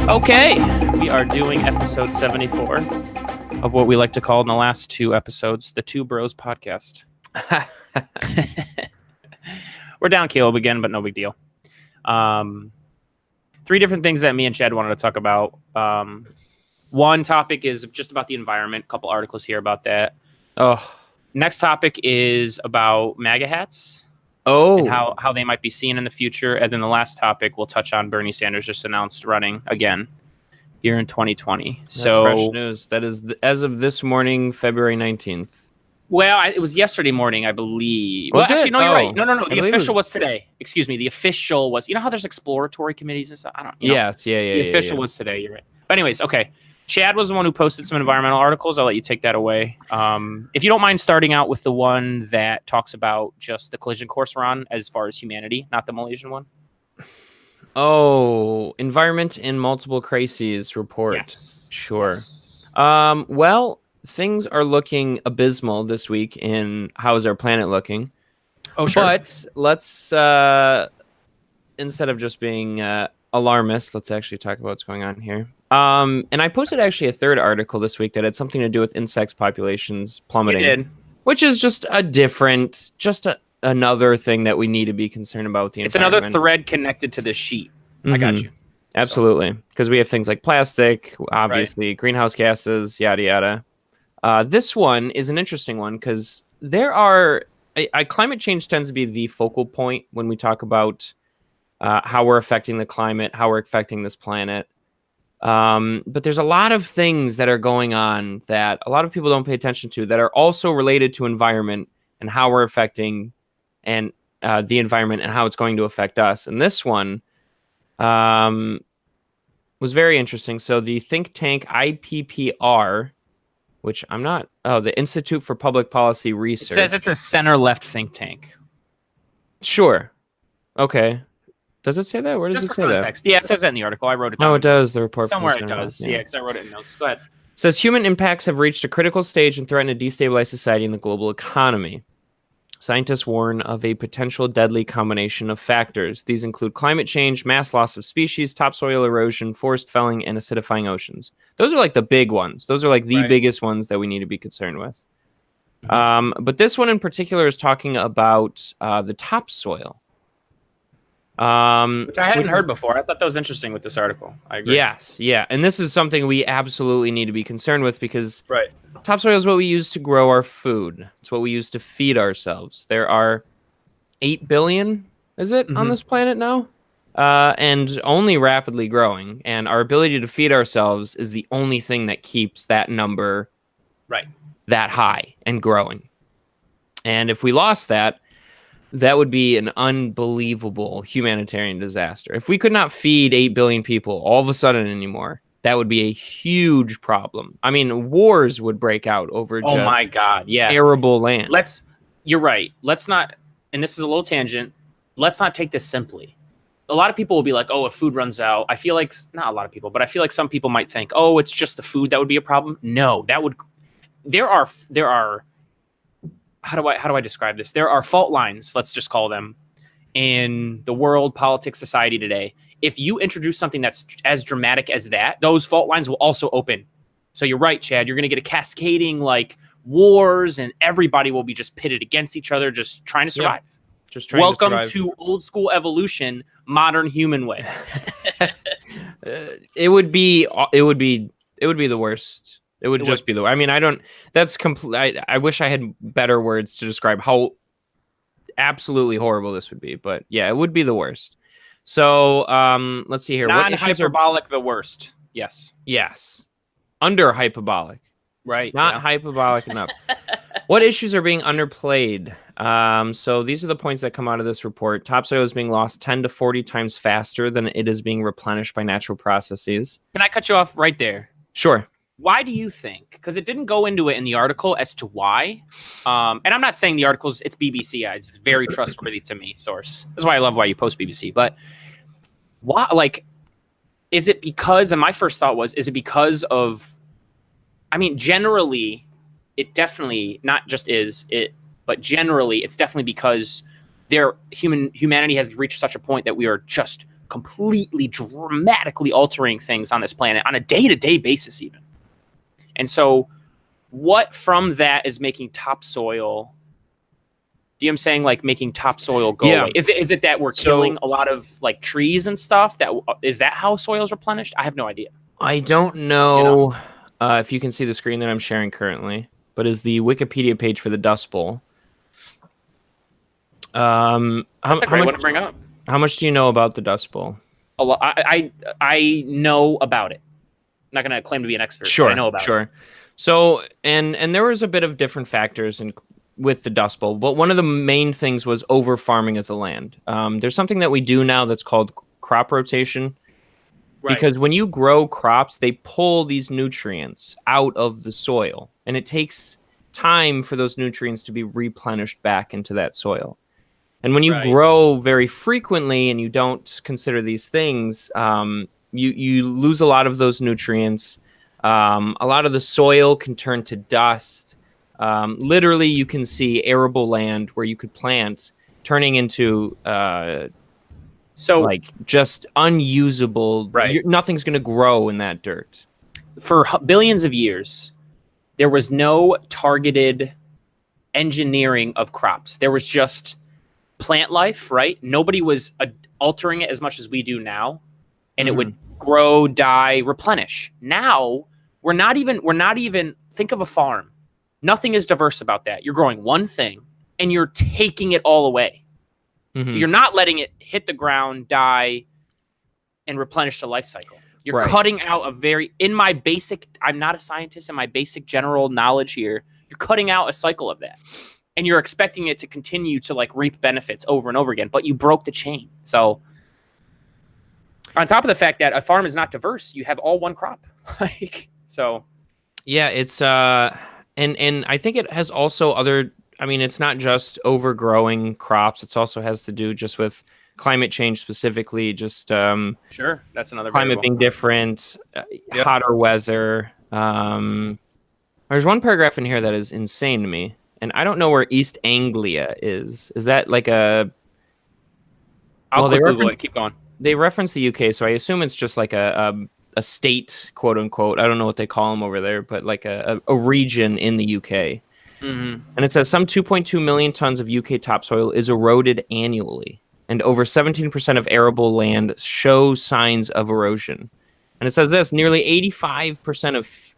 Okay, we are doing episode 74 of what we like to call in the last two episodes, the Two Bros Podcast. We're down Caleb again, but no big deal. Three different things that me and Chad wanted to talk about. One topic is just about the environment. A couple articles here about that. Next topic is about MAGA hats. And how they might be seen in the future. And then the last topic, we'll touch on Bernie Sanders just announced running again here in 2020. That's fresh news. That is as of this morning, February 19th. Well, it was yesterday morning, I believe. Was well, actually, it? no, you're right. No. I The official was today. Excuse me. The official was, you know how there's exploratory committees and stuff? I don't know. Yes, yeah. The official was today. You're right. But anyways, okay. Chad was the one who posted some environmental articles. I'll let you take that away. If you don't mind starting out with the one that talks about just the collision course we're on as far as humanity, not the Malaysian one. Environment in multiple crises report. Yes. Sure. Yes. Well, things are looking abysmal this week in how's our planet looking. Oh, sure. But let's, instead of just being alarmist, let's actually talk about what's going on here. And I posted actually a third article this week that had something to do with insect populations plummeting. You did. Which is just another thing that we need to be concerned about with the environment. It's another thread connected to this sheet. I got you. Absolutely. Because we have things like plastic, obviously, greenhouse gases, yada, yada. This one is an interesting one because there are... climate change tends to be the focal point when we talk about how we're affecting the climate, how we're affecting this planet. But there's a lot of things that are going on that a lot of people don't pay attention to that are also related to environment and how we're affecting and the environment and how it's going to affect us. And this one was very interesting. So the think tank IPPR, which I'm not... the Institute for Public Policy Research. It says it's a center-left think tank. Sure. Okay. Does it say that? Where does Just it say context. That? Yeah, it says that in the article. I wrote it down. No, it does. The report somewhere it does. Yeah, because I wrote it in notes. Go ahead. It says human impacts have reached a critical stage and threaten to destabilize society and the global economy. Scientists warn of a potential deadly combination of factors. These include climate change, mass loss of species, topsoil erosion, forest felling, and acidifying oceans. Those are like the big ones. Those are like the biggest ones that we need to be concerned with. But this one in particular is talking about the topsoil. Which I hadn't heard before. I thought that was interesting with this article. I agree. Yes, yeah. And this is something we absolutely need to be concerned with because topsoil is what we use to grow our food. It's what we use to feed ourselves. There are 8 billion, is it, on this planet now? And only rapidly growing. And our ability to feed ourselves is the only thing that keeps that number that high and growing. And if we lost that, that would be an unbelievable humanitarian disaster. If we could not feed 8 billion people all of a sudden anymore, that would be a huge problem. I mean, wars would break out over just my God, yeah, arable land. You're right. Let's not, and this is a little tangent, let's not take this simply. A lot of people will be like, oh, if food runs out, I feel like, not a lot of people, but I feel like some people might think, oh, it's just the food that would be a problem. No, there are how do I describe this? There are fault lines, let's just call them, in the world, politics, society today. If you introduce something that's as dramatic as that, those fault lines will also open. So you're right, Chad. You're going to get a cascading like wars, and everybody will be just pitted against each other, just trying to survive. Yep. Just trying Welcome to survive. to old school evolution, modern human way. It would be the worst. It would just be the... I mean, that's complete. I wish I had better words to describe how absolutely horrible this would be. But yeah, it would be the worst. So let's see here. Non-hyperbolic, the worst. Yes. Yes. Under hyperbolic. Right. Not hyperbolic enough. What issues are being underplayed? So these are the points that come out of this report. Topsoil is being lost 10 to 40 times faster than it is being replenished by natural processes. Can I cut you off right there? Sure. Why do you think? Because it didn't go into it in the article as to why. And I'm not saying the article's, it's BBC. It's very trustworthy to me, source. That's why I love why you post BBC. But why, like, is it because, and my first thought was, is it because of, I mean, generally, it definitely not just is it, but generally it's definitely because humanity has reached such a point that we are just completely dramatically altering things on this planet on a day-to-day basis even. And so what from that is making topsoil, do you know what I'm saying, like making topsoil go away? Is it that we're killing a lot of like trees and stuff? Is that how soil is replenished? I have no idea. I don't know, if you can see the screen that I'm sharing currently, but is the Wikipedia page for the Dust Bowl. That's a great one to bring up. How much do you know about the Dust Bowl? A lot. I know about it. I'm not going to claim to be an expert. Sure, but I know about it. So, and there was a bit of different factors with the Dust Bowl, but one of the main things was over farming of the land. There's something that we do now that's called crop rotation. Right. Because when you grow crops, they pull these nutrients out of the soil, and it takes time for those nutrients to be replenished back into that soil. And when you grow very frequently and you don't consider these things, you lose a lot of those nutrients. A lot of the soil can turn to dust. Literally, you can see arable land where you could plant turning into like just unusable. Nothing's going to grow in that dirt. For billions of years, there was no targeted engineering of crops. There was just plant life, right? Nobody was altering it as much as we do now, and it would grow, die, replenish. Now we're not even think of a farm. Nothing is diverse about that. You're growing one thing and you're taking it all away. You're not letting it hit the ground, die, and replenish the life cycle. You're cutting out I'm not a scientist, in my basic general knowledge here, you're cutting out a cycle of that. And you're expecting it to continue to like reap benefits over and over again, but you broke the chain. So on top of the fact that a farm is not diverse, you have all one crop. Yeah, it's and I think it has also it's not just overgrowing crops. It also has to do just with climate change specifically, just sure, that's another climate variable. Being different, hotter weather. There's one paragraph in here that is insane to me, and I don't know where East Anglia is. Is that like a? Google it. Keep going. They reference the UK, so I assume it's just like a state, quote unquote. I don't know what they call them over there, but like a region in the UK. And it says some 2.2 million tons of UK topsoil is eroded annually, and over 17% of arable land show signs of erosion. And it says this: nearly 85%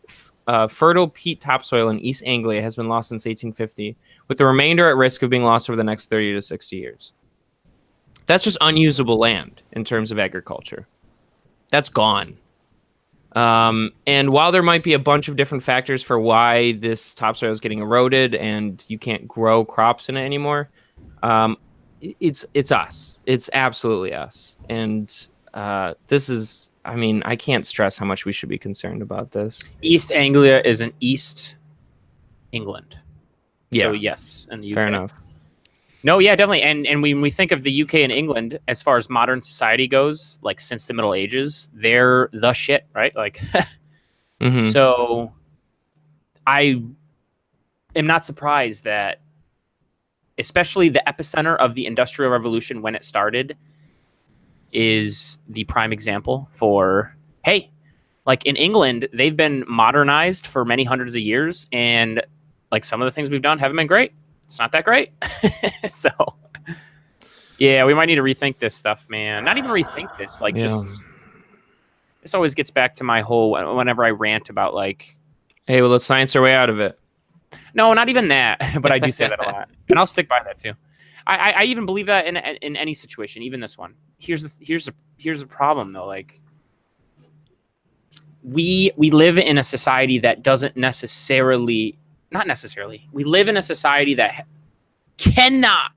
of fertile peat topsoil in East Anglia has been lost since 1850, with the remainder at risk of being lost over the next 30 to 60 years. That's just unusable land in terms of agriculture. That's gone. And while there might be a bunch of different factors for why this topsoil is getting eroded and you can't grow crops in it anymore, it's us. It's absolutely us. And this is, I can't stress how much we should be concerned about this. East Anglia is in East England. Yeah. So yes, in the UK. Fair enough. No, yeah, definitely. And when we think of the UK and England, as far as modern society goes, like since the Middle Ages, they're the shit, right? Like, So I am not surprised that, especially the epicenter of the Industrial Revolution when it started, is the prime example for, hey, like in England, they've been modernized for many hundreds of years, and like some of the things we've done haven't been great. It's not that great. So yeah, we might need to rethink this stuff, man. Not even rethink this, like just this always gets back to my whole, whenever I rant about like, hey, well, let's science our way out of it. No, not even that, but I do say that a lot, and I'll stick by that too. I even believe that in any situation, even this one. Here's the problem though. Like we live in a society that doesn't necessarily. Not necessarily. We live in a society that cannot,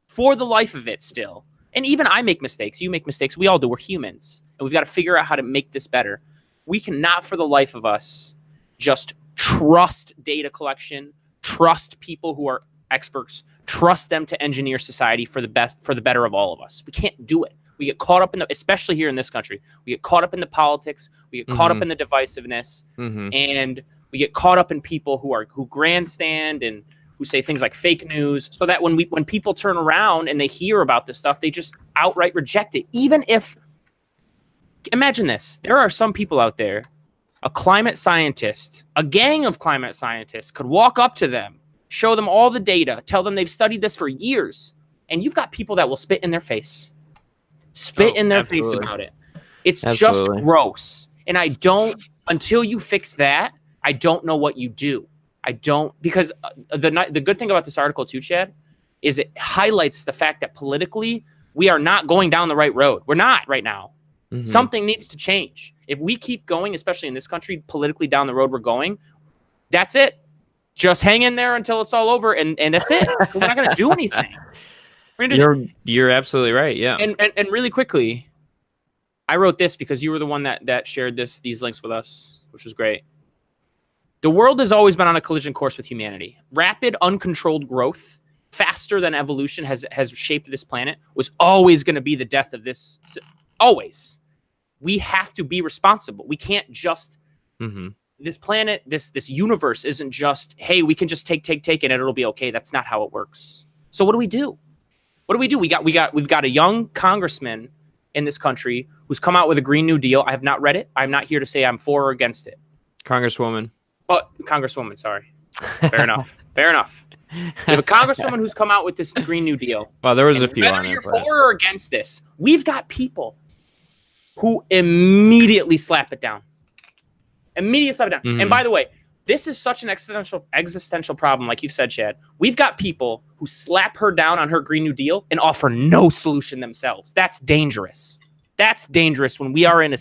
for the life of it still, and even I make mistakes, you make mistakes, we all do, we're humans, and we've got to figure out how to make this better. We cannot, for the life of us, just trust data collection, trust people who are experts, trust them to engineer society for the best, for the better of all of us. We can't do it. We get caught up in especially here in this country, we get caught up in the politics, we get caught up in the divisiveness, and we get caught up in people who grandstand, and who say things like fake news, so that when people turn around and they hear about this stuff, they just outright reject it. Even if, imagine this, there are some people out there, a climate scientist, a gang of climate scientists could walk up to them, show them all the data, tell them they've studied this for years, and you've got people that will spit in their face. Face about it. It's just gross. And I don't, until you fix that, I don't know what you do. I don't, because the good thing about this article too, Chad, is it highlights the fact that politically we are not going down the right road. We're not right now. Mm-hmm. Something needs to change. If we keep going, especially in this country, politically down the road we're going, that's it. Just hang in there until it's all over, and that's it. We're not going to do anything. You're absolutely right. Yeah. And really quickly, I wrote this because you were the one that shared these links with us, which was great. The world has always been on a collision course with humanity. Rapid, uncontrolled growth, faster than evolution has shaped this planet, was always going to be the death of this. Always. We have to be responsible. We can't just... Mm-hmm. This planet, this universe isn't just, hey, we can just take and it'll be okay. That's not how it works. So what do we do? We've got a young congressman in this country who's come out with a Green New Deal. I have not read it. I'm not here to say I'm for or against it. Congresswoman, sorry. Fair enough. We have a congresswoman who's come out with this Green New Deal. Well, there was a few on it. Whether you're for or against this, we've got people who immediately slap it down. Mm-hmm. And by the way, this is such an existential problem, like you said, Chad. We've got people who slap her down on her Green New Deal and offer no solution themselves. That's dangerous. That's dangerous when we are in a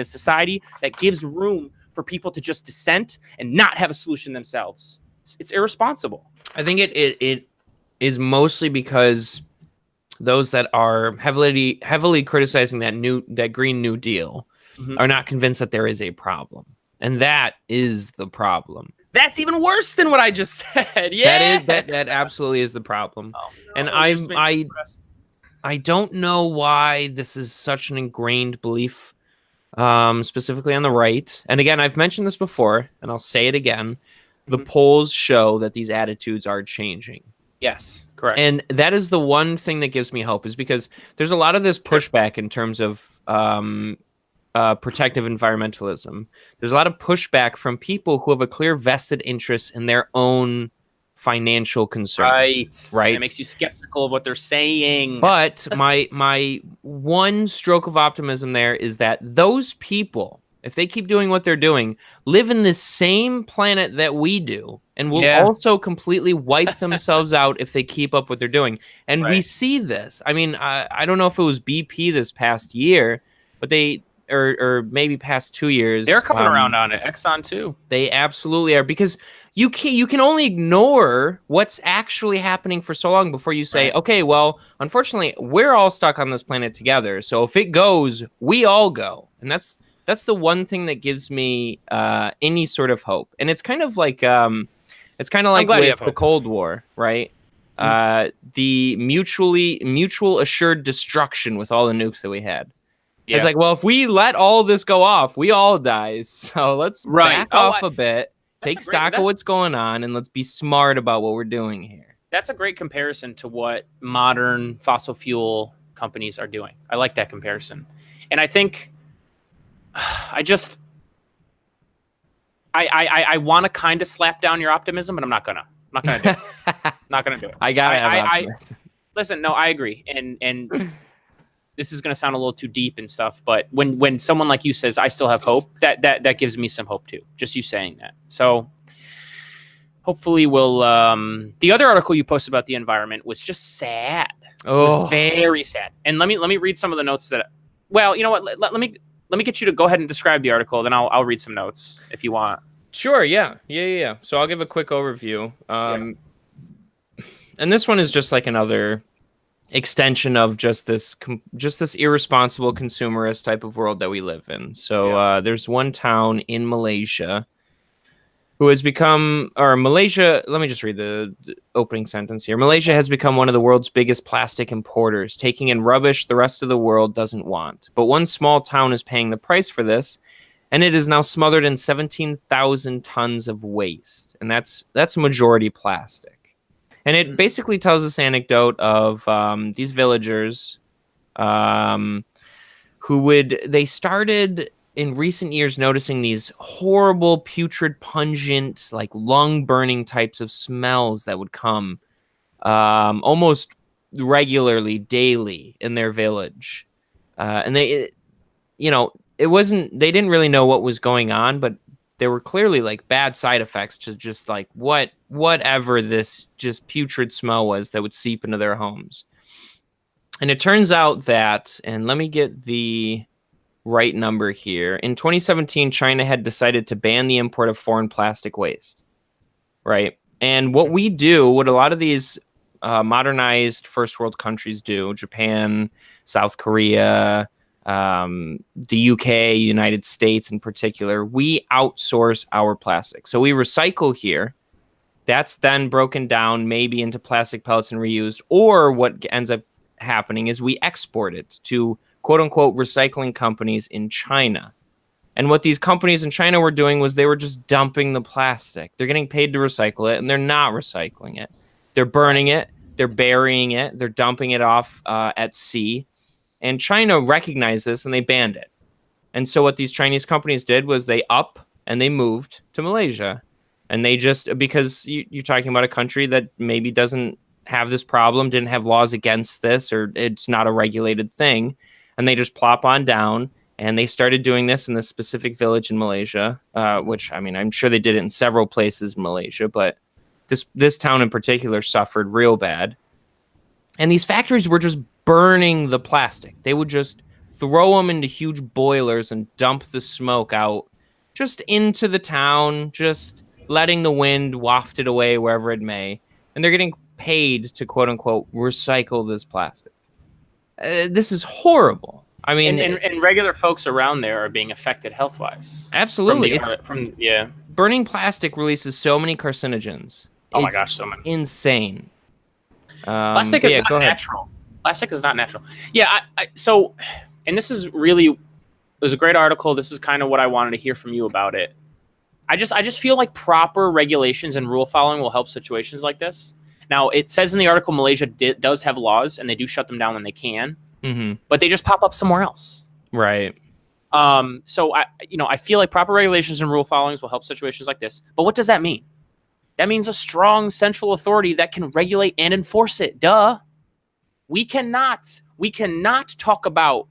society that gives room for people to just dissent and not have a solution themselves. It's irresponsible. I think it is mostly because those that are heavily criticizing that Green New Deal are not convinced that there is a problem. And that is the problem. That's even worse than what I just said. Yeah, that absolutely is the problem. Oh, no, and I don't know why this is such an ingrained belief, specifically on the right. And again, I've mentioned this before, and I'll say it again. The polls show that these attitudes are changing. Yes, correct. And that is the one thing that gives me hope, is because there's a lot of this pushback in terms of protective environmentalism. There's a lot of pushback from people who have a clear vested interest in their own financial concern. Right. It makes you skeptical of what they're saying. But my one stroke of optimism there is that those people, if they keep doing what they're doing, live in the same planet that we do, and will also completely wipe themselves out if they keep up what they're doing. And we see this. I mean, I don't know if it was BP this past year, but or maybe past 2 years. They're coming around on it. Exxon too. They absolutely are, because you can only ignore what's actually happening for so long before you say, okay, well, unfortunately, we're all stuck on this planet together. So if it goes, we all go. And that's the one thing that gives me any sort of hope. And it's kind of like with the Cold War, right? The mutual assured destruction with all the nukes that we had. Yeah. It's like, well, if we let all this go off, we all die. So let's back off a bit, take stock of what's going on, and let's be smart about what we're doing here. That's a great comparison to what modern fossil fuel companies are doing. I like that comparison. And I think I want to kind of slap down your optimism, but I'm not gonna do it. Not gonna do it. Listen, no, I agree. And this is going to sound a little too deep and stuff, but when someone like you says, I still have hope, that gives me some hope too. Just you saying that. So hopefully we'll, the other article you posted about the environment was just sad. It was very sad. And let me read some of the notes well, you know what? Let me get you to go ahead and describe the article. Then I'll read some notes if you want. Sure. Yeah. So I'll give a quick overview. And this one is just like another extension of just this irresponsible consumerist type of world that we live in. So there's one town in Malaysia who has become, or Malaysia, let me just read the opening sentence here. Malaysia has become one of the world's biggest plastic importers, taking in rubbish the rest of the world doesn't want. But one small town is paying the price for this, and it is now smothered in 17,000 tons of waste. And that's majority plastic. And it basically tells this anecdote of these villagers they started in recent years noticing these horrible, putrid, pungent, like lung-burning types of smells that would come almost regularly, daily in their village. And they didn't really know what was going on, but there were clearly like bad side effects to just like whatever this just putrid smell was that would seep into their homes. And it turns out that, and let me get the right number here. In 2017, China had decided to ban the import of foreign plastic waste, right? And what a lot of these modernized first world countries do, Japan, South Korea, the UK, United States in particular, we outsource our plastic. So we recycle here. That's then broken down maybe into plastic pellets and reused, or what ends up happening is we export it to quote unquote recycling companies in China. And what these companies in China were doing was they were just dumping the plastic. They're getting paid to recycle it, and they're not recycling it. They're burning it, they're burying it, they're dumping it off at sea. And China recognized this and they banned it. And so what these Chinese companies did was they moved to Malaysia. And they just, because you're talking about a country that maybe doesn't have this problem, didn't have laws against this, or it's not a regulated thing. And they just plop on down, and they started doing this in this specific village in Malaysia, which, I mean, I'm sure they did it in several places in Malaysia, but this town in particular suffered real bad. And these factories were just burning the plastic. They would just throw them into huge boilers and dump the smoke out just into the town, just letting the wind waft it away wherever it may. And they're getting paid to, quote unquote, recycle this plastic. This is horrible. I mean, and regular folks around there are being affected health-wise. Absolutely. Yeah. Burning plastic releases so many carcinogens. Oh my gosh, so many. Insane. Plastic is not natural. Plastic is not natural. Yeah. So, and this is really, it was a great article. This is kind of what I wanted to hear from you about it. I just feel like proper regulations and rule following will help situations like this. Now, it says in the article Malaysia does have laws, and they do shut them down when they can, but they just pop up somewhere else. Right. So I feel like proper regulations and rule followings will help situations like this. But what does that mean? That means a strong central authority that can regulate and enforce it. Duh. We cannot talk about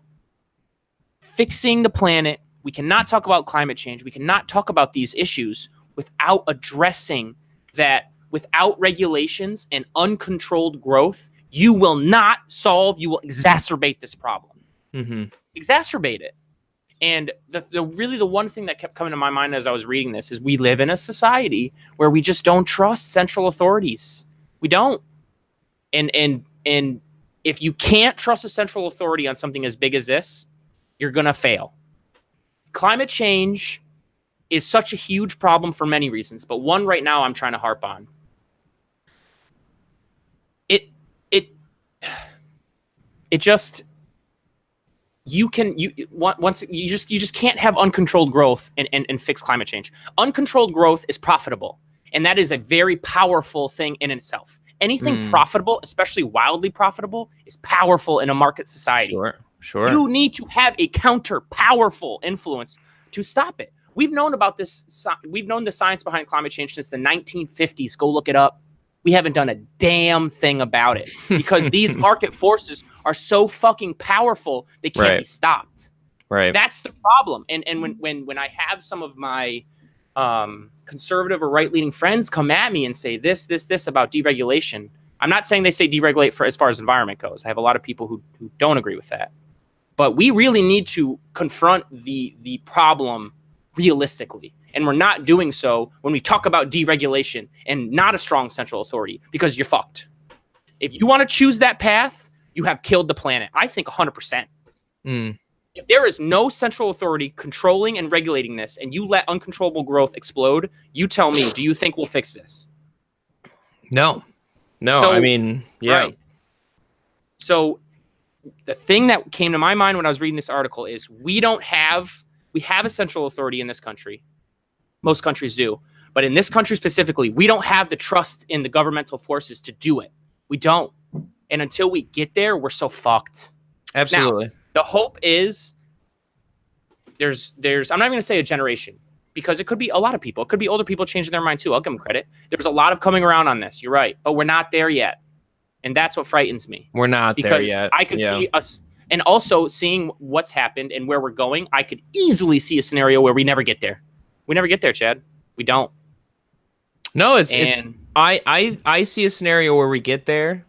fixing the planet. We cannot talk about climate change. We cannot talk about these issues without addressing that. Without regulations and uncontrolled growth, you will not solve, you will exacerbate this problem. Exacerbate it. And the one thing that kept coming to my mind as I was reading this is we live in a society where we just don't trust central authorities. We don't. And if you can't trust a central authority on something as big as this, you're going to fail. Climate change is such a huge problem for many reasons, but one right now I'm trying to harp on. It just you just can't have uncontrolled growth and fix climate change. Uncontrolled growth is profitable, and that is a very powerful thing in itself. Anything profitable, especially wildly profitable, is powerful in a market society. Sure. You need to have a counter powerful influence to stop it. We've known about this. We've known the science behind climate change since the 1950s. Go look it up. We haven't done a damn thing about it because these market forces are so fucking powerful they can't be stopped. Right. That's the problem. And when I have some of my conservative or right-leaning friends come at me and say this about deregulation, I'm not saying they say deregulate for as far as environment goes. I have a lot of people who don't agree with that. But we really need to confront the problem realistically. And we're not doing so when we talk about deregulation and not a strong central authority, because you're fucked. If you want to choose that path, you have killed the planet. I think 100%. If there is no central authority controlling and regulating this, and you let uncontrollable growth explode, you tell me, do you think we'll fix this? No. So, I mean, yeah. Right. So the thing that came to my mind when I was reading this article is we have a central authority in this country. Most countries do, But in this country specifically, we don't have the trust in the governmental forces to do it. We don't. And until we get there, we're so fucked. Absolutely. Now, the hope is there's I'm not even going to say a generation, because it could be a lot of people. It could be older people changing their mind too. I'll give them credit. There's a lot of coming around on this. You're right. But we're not there yet. And that's what frightens me. We're not there yet. I could see us, and also seeing what's happened and where we're going, I could easily see a scenario where we never get there. We never get there, Chad. We don't. No, I see a scenario where we get there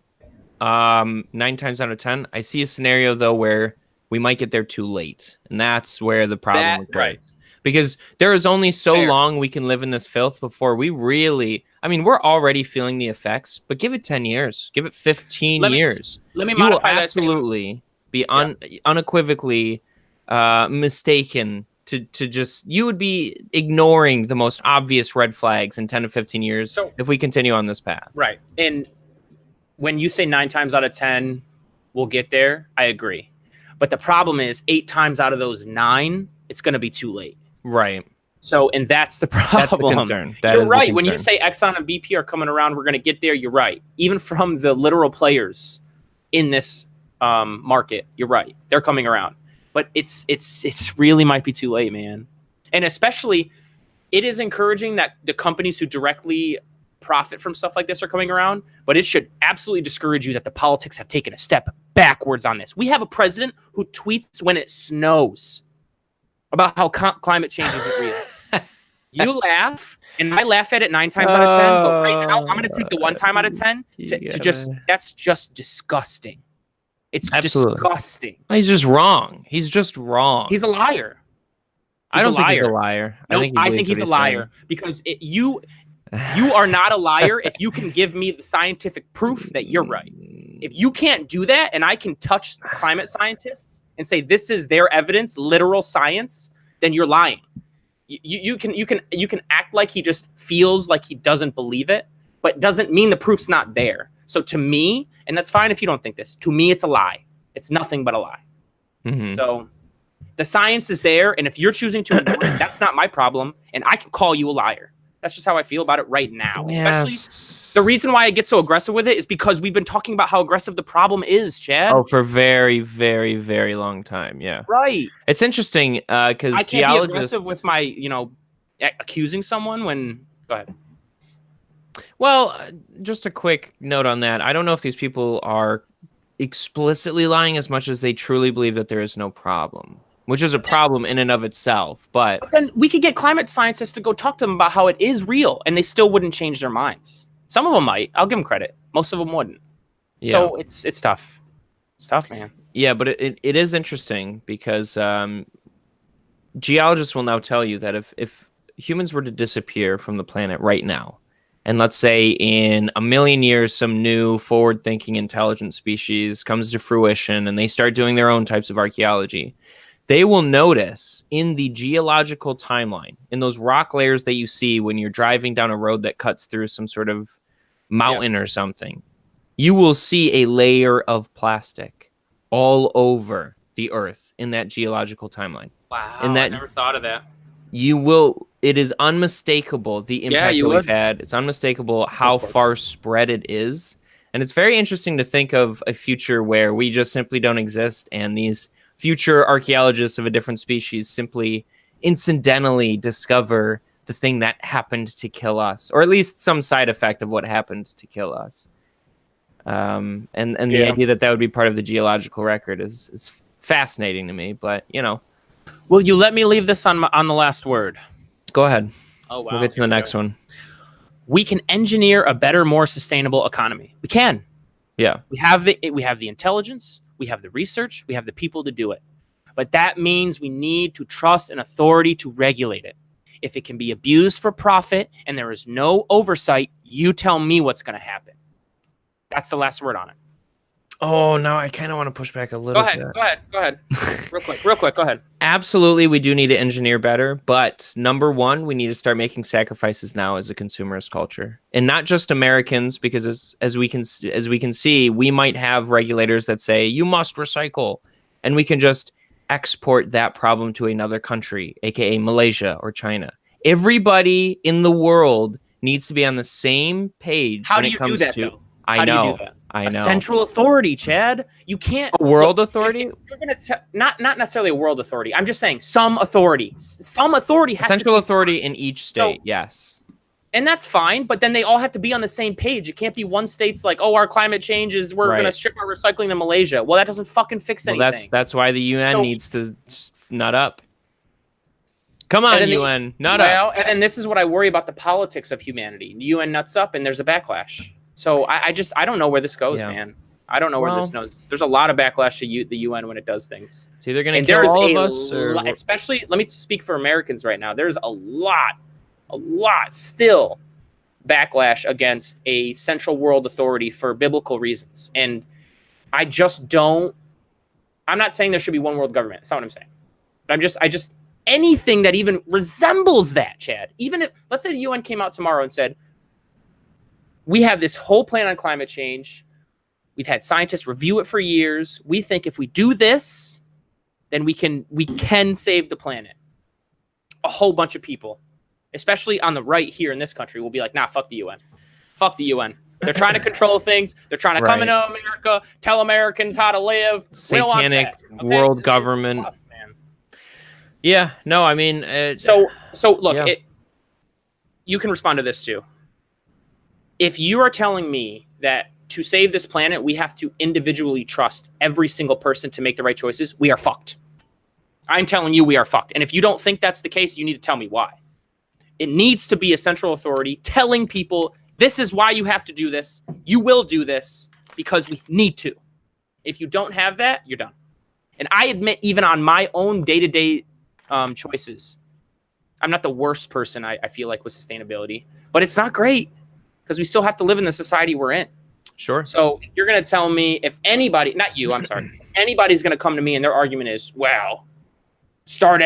9 times out of 10. I see a scenario, though, where we might get there too late. And that's where the problem occurs. Right. Because there is only so long we can live in this filth before we really... I mean, we're already feeling the effects, but give it 10 years. Give it 15 years. Let me modify that. You will absolutely be unequivocally mistaken to just... You would be ignoring the most obvious red flags in 10 to 15 years if we continue on this path. Right. And when you say 9 times out of 10 we'll get there, I agree. But the problem is 8 times out of those 9, it's going to be too late. Right. So, and that's the problem. That's the concern. You're right. When you say Exxon and BP are coming around, we're going to get there. You're right. Even from the literal players in this market, you're right. They're coming around. But it's really might be too late, man. And especially, it is encouraging that the companies who directly profit from stuff like this are coming around, but it should absolutely discourage you that the politics have taken a step backwards on this. We have a president who tweets when it snows about how climate change isn't real. You laugh, and I laugh at it 9 times out of 10, but right now I'm going to take the 1 time out of 10 to just, that's just disgusting. It's disgusting. He's just wrong. He's just wrong. He's a liar. I don't think he's a liar. No, I think he's a liar because you are not a liar if you can give me the scientific proof that you're right. If you can't do that, and I can touch climate scientists and say this is their evidence, literal science, then you're lying. You can act like he just feels like he doesn't believe it, but doesn't mean the proof's not there. So to me, and that's fine if you don't think this, to me it's a lie. It's nothing but a lie. Mm-hmm. So the science is there, and if you're choosing to ignore it, that's not my problem, and I can call you a liar. That's just how I feel about it right now. Especially the reason why I get so aggressive with it is because we've been talking about how aggressive the problem is, Chad. Oh, for a very, very, very long time. Yeah. Right. It's interesting because I can't be aggressive with my, accusing someone when... Go ahead. Well, just a quick note on that. I don't know if these people are explicitly lying as much as they truly believe that there is no problem, which is a problem in and of itself. But then we could get climate scientists to go talk to them about how it is real, and they still wouldn't change their minds. Some of them might. I'll give them credit. Most of them wouldn't. Yeah. So it's tough. It's tough, man. Yeah, but it is interesting because geologists will now tell you that if humans were to disappear from the planet right now, and let's say in 1 million years, some new forward-thinking intelligent species comes to fruition and they start doing their own types of archaeology, they will notice in the geological timeline, in those rock layers that you see when you're driving down a road that cuts through some sort of mountain or something, you will see a layer of plastic all over the Earth in that geological timeline. Wow, I never thought of that. It is unmistakable, the impact that we've had. It's unmistakable how far spread it is. And it's very interesting to think of a future where we just simply don't exist, and these future archaeologists of a different species simply incidentally discover the thing that happened to kill us, or at least some side effect of what happened to kill us. And the idea that would be part of the geological record is fascinating to me, but, Will you let me leave this on the last word? Go ahead. Oh, wow. We'll get to the next one. We can engineer a better, more sustainable economy. We can. Yeah. We have the intelligence, we have the research, we have the people to do it. But that means we need to trust an authority to regulate it. If it can be abused for profit and there is no oversight, you tell me what's going to happen. That's the last word on it. Oh, now I kind of want to push back a little bit. Go ahead. Real quick, go ahead. Absolutely, we do need to engineer better, but number one, we need to start making sacrifices now as a consumerist culture. And not just Americans, because as we can see, we might have regulators that say, you must recycle, and we can just export that problem to another country, aka Malaysia or China. Everybody in the world needs to be on the same page. How do you do that, though? I know. A central authority, Chad. You can't. A world authority? You're gonna not necessarily a world authority. I'm just saying some authority. Some authority has central authority in each state. Yes. And that's fine, but then they all have to be on the same page. It can't be one state's like, oh, our climate change is we're going to strip our recycling to Malaysia. Well, that doesn't fucking fix anything. That's why the UN needs to nut up. Come on, UN, nut up. And then this is what I worry about the politics of humanity. The UN nuts up and there's a backlash. So I don't know where this goes, man. I don't know where this goes. There's a lot of backlash to the UN when it does things. It's either going to kill all of us or... Especially, let me speak for Americans right now. There's a lot still backlash against a central world authority for biblical reasons. And I just don't, I'm not saying there should be one world government. That's not what I'm saying. But I just, anything that even resembles that, Chad, even if, let's say the UN came out tomorrow and said, we have this whole plan on climate change. We've had scientists review it for years. We think if we do this, then we can save the planet. A whole bunch of people, especially on the right here in this country, will be like, nah, fuck the UN. Fuck the UN. They're trying to control things. They're trying to come into America, tell Americans how to live. Satanic world government. Tough, man. Yeah, no, I mean... So look, you can respond to this too. If you are telling me that to save this planet, we have to individually trust every single person to make the right choices, we are fucked. I'm telling you we are fucked. And if you don't think that's the case, you need to tell me why. It needs to be a central authority telling people, this is why you have to do this. You will do this because we need to. If you don't have that, you're done. And I admit, even on my own day-to-day choices, I'm not the worst person, I feel like, with sustainability. But it's not great because we still have to live in the society we're in. Sure. So you're going to tell me, if anybody, not you, I'm sorry, if anybody's going to come to me and their argument is, well, start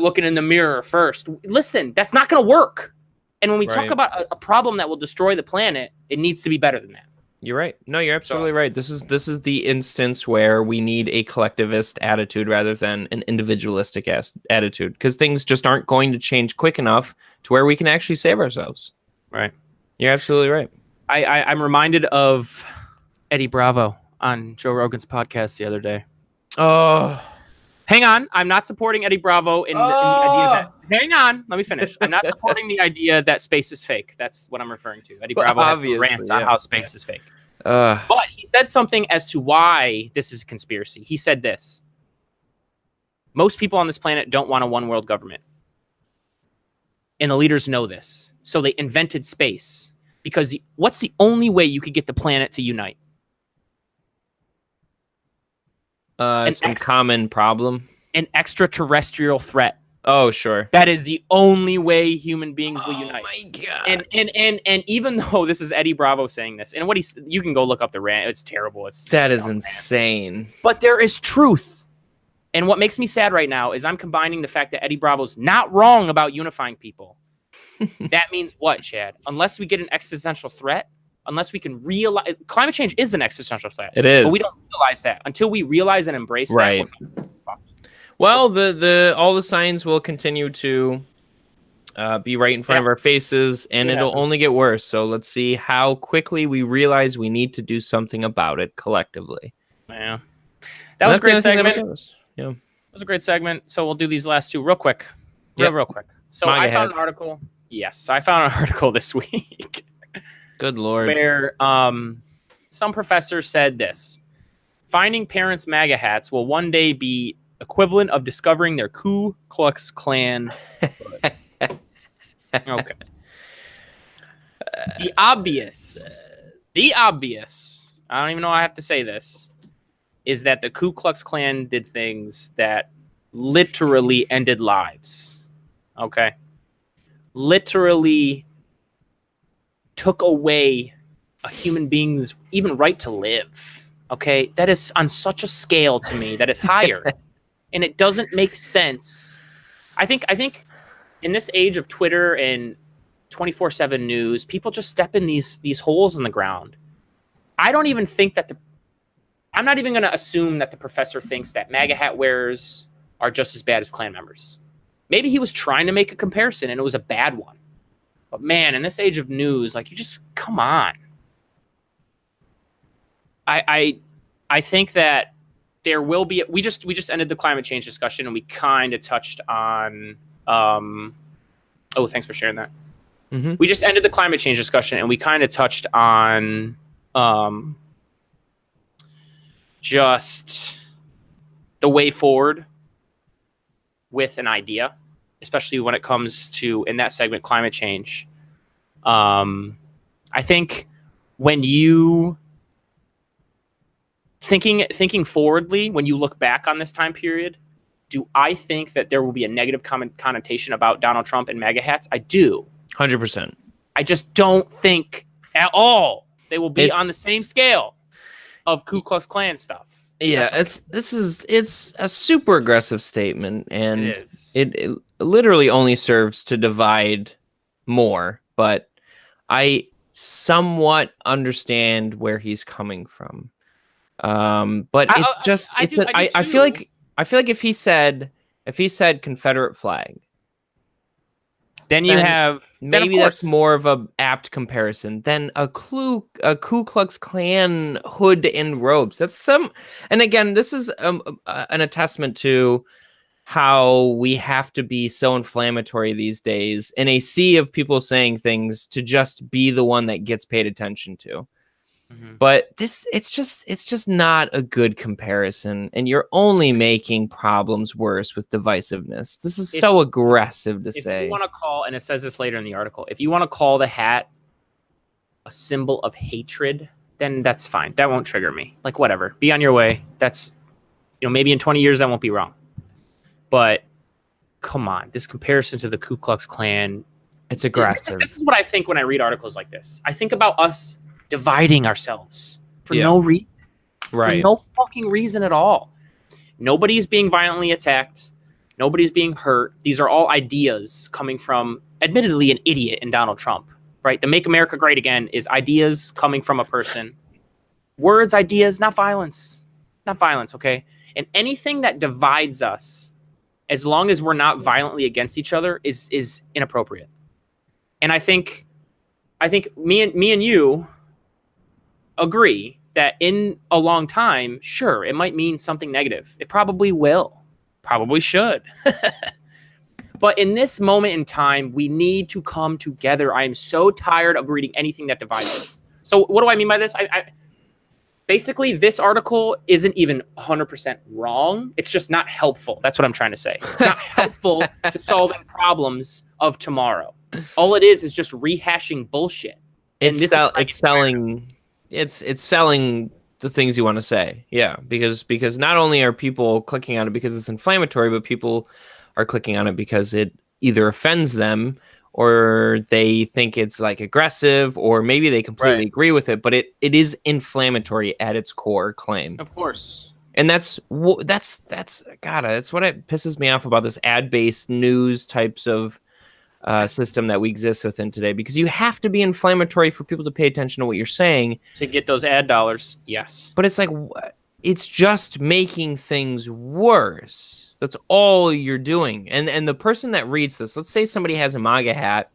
looking in the mirror first. Listen, that's not going to work. And when we talk about a problem that will destroy the planet, it needs to be better than that. You're right. No, you're absolutely right. This is the instance where we need a collectivist attitude rather than an individualistic attitude, because things just aren't going to change quick enough to where we can actually save ourselves. Right. You're absolutely right. I'm reminded of Eddie Bravo on Joe Rogan's podcast the other day. Oh. Hang on. I'm not supporting Eddie Bravo in the idea that... Hang on. Let me finish. I'm not supporting the idea that space is fake. That's what I'm referring to. Eddie Bravo has some rants on how space is fake. But he said something as to why this is a conspiracy. He said this. Most people on this planet don't want a one-world government. And the leaders know this. So they invented space. Because what's the only way you could get the planet to unite? Some common problem. An extraterrestrial threat. Oh, sure. That is the only way human beings will unite. Oh my god! And even though this is Eddie Bravo saying this, and you can go look up the rant. It's terrible. That is insane. But there is truth. And what makes me sad right now is I'm combining the fact that Eddie Bravo's not wrong about unifying people. That means what, Chad? Unless we get an existential threat, unless we can realize climate change is an existential threat. It is. But we don't realize that until we realize and embrace that. Well, all the signs will continue to be right in front of our faces, and it'll only get worse. So let's see how quickly we realize we need to do something about it collectively. Yeah. That was a great segment. Yeah. It was a great segment. So we'll do these last two real quick. Real quick. So I found an article. Yes, I found an article this week. Good Lord. Where some professor said this. Finding parents' MAGA hats will one day be equivalent of discovering their Ku Klux Klan. Okay. The obvious, I don't even know how I have to say this, is that the Ku Klux Klan did things that literally ended lives. Okay? Literally took away a human being's even right to live. Okay? That is on such a scale to me that is higher. And it doesn't make sense. I think in this age of Twitter and 24/7 news, people just step in these holes in the ground. I don't even think that I'm not even going to assume that the professor thinks that MAGA hat wearers are just as bad as Klan members. Maybe he was trying to make a comparison and it was a bad one. But man, in this age of news, like, you just come on. I think that there will be. We just ended the climate change discussion and we kind of touched on. Oh, thanks for sharing that. Mm-hmm. We just ended the climate change discussion and we kind of touched on just the way forward with an idea, especially when it comes to, in that segment, climate change. I think when you thinking forwardly, when you look back on this time period, do I think that there will be a negative connotation about Donald Trump and MAGA hats? I do. 100%. I just don't think at all they will be on the same scale of Ku Klux Klan stuff. Yeah, it's a super aggressive statement, and it literally only serves to divide more. But I somewhat understand where he's coming from. But I feel like if he said Confederate flag, then have maybe that's more of a apt comparison than a Ku Klux Klan hood and robes. And again, this is an attestament to how we have to be so inflammatory these days in a sea of people saying things to just be the one that gets paid attention to. Mm-hmm. But it's just not a good comparison, and you're only making problems worse with divisiveness. This is so aggressive to say. If you want to call, and it says this later in the article, if you want to call the hat a symbol of hatred, then that's fine. That won't trigger me. Like, whatever. Be on your way. That's, maybe in 20 years I won't be wrong. But come on, this comparison to the Ku Klux Klan, it's aggressive. This is what I think when I read articles like this. I think about us dividing ourselves for no reason. Right. For no fucking reason at all. Nobody's being violently attacked. Nobody's being hurt. These are all ideas coming from, admittedly, an idiot in Donald Trump, right? The Make America Great Again is ideas coming from a person. Words, ideas, not violence. Not violence, okay? And anything that divides us, as long as we're not violently against each other, is inappropriate. And I think me and you agree that in a long time, sure, it might mean something negative. It probably will. Probably should. But in this moment in time, we need to come together. I am so tired of reading anything that divides us. So what do I mean by this? I basically, this article isn't even 100% wrong. It's just not helpful. That's what I'm trying to say. It's not helpful to solving problems of tomorrow. All it is just rehashing bullshit. It's selling the things you want to say. Yeah, because not only are people clicking on it because it's inflammatory, but people are clicking on it because it either offends them or they think it's like aggressive, or maybe they completely agree with it, but it is inflammatory at its core claim. Of course. And that's what it pisses me off about this ad-based news types of system that we exist within today, because you have to be inflammatory for people to pay attention to what you're saying to get those ad dollars. Yes, but it's like, it's just making things worse. That's all you're doing. And the person that reads this, let's say somebody has a MAGA hat,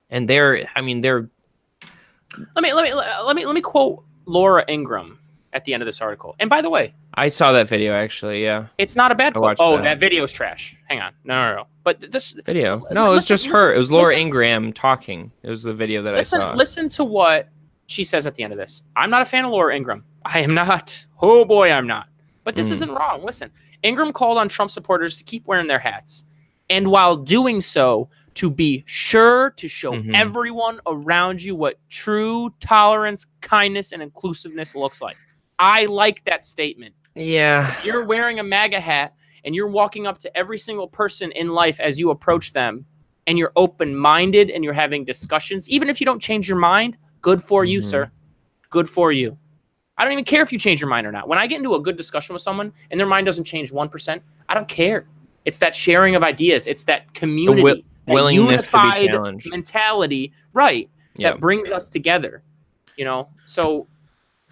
and they're let me quote Laura Ingraham at the end of this article. And by the way, I saw that video actually. Yeah, it's not a bad quote. Oh, that video's trash. Hang on, no. But this video, no, it was just her. It was Laura Ingraham talking. It was the video that I saw. Listen to what she says at the end of this. I'm not a fan of Laura Ingraham. I am not. Oh boy, I'm not. But this isn't wrong. Listen, Ingraham called on Trump supporters to keep wearing their hats, and while doing so, to be sure to show everyone around you what true tolerance, kindness, and inclusiveness looks like. I like that statement. Yeah. If you're wearing a MAGA hat and you're walking up to every single person in life as you approach them, and you're open-minded and you're having discussions, even if you don't change your mind, good for you, sir. Good for you. I don't even care if you change your mind or not. When I get into a good discussion with someone and their mind doesn't change 1%, I don't care. It's that sharing of ideas. It's that community, willingness to be challenged mentality, right? That brings us together. So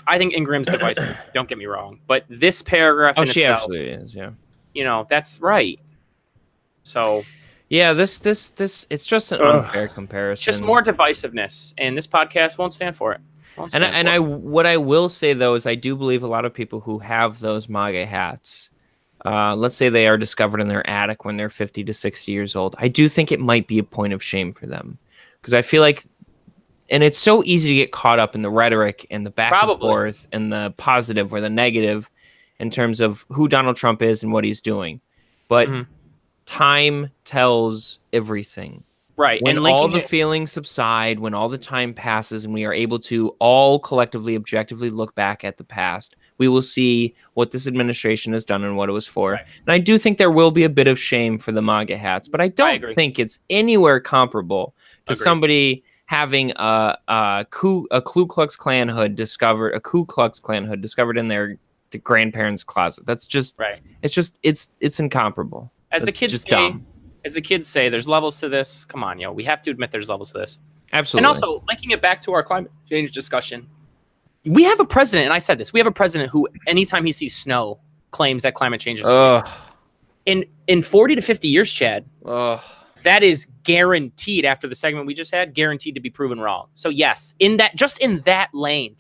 I think Ingram's divisive. Don't get me wrong, but this paragraph in she itself, absolutely is. Yeah. That's right. So yeah, this it's just an unfair comparison. It's just more divisiveness, and this podcast won't stand for it. What I will say though is I do believe a lot of people who have those MAGA hats, let's say they are discovered in their attic when they're 50 to 60 years old. I do think it might be a point of shame for them, because I feel like, and it's so easy to get caught up in the rhetoric and the back and forth and the positive or the negative in terms of who Donald Trump is and what he's doing. But time tells everything. Right. When all the feelings subside, when all the time passes, and we are able to all collectively, objectively look back at the past, we will see what this administration has done and what it was for. Right. And I do think there will be a bit of shame for the MAGA hats, but I don't think it's anywhere comparable to somebody having a Ku Klux Klan hood discovered in their grandparents' closet. That's just it's incomparable. As the kids say, there's levels to this. Come on, we have to admit there's levels to this. Absolutely. And also, linking it back to our climate change discussion, we have a president, and I said this, we have a president who, anytime he sees snow, claims that climate change is real. In 40 to 50 years, Chad, that is guaranteed, after the segment we just had, guaranteed to be proven wrong. So yes, just in that lane,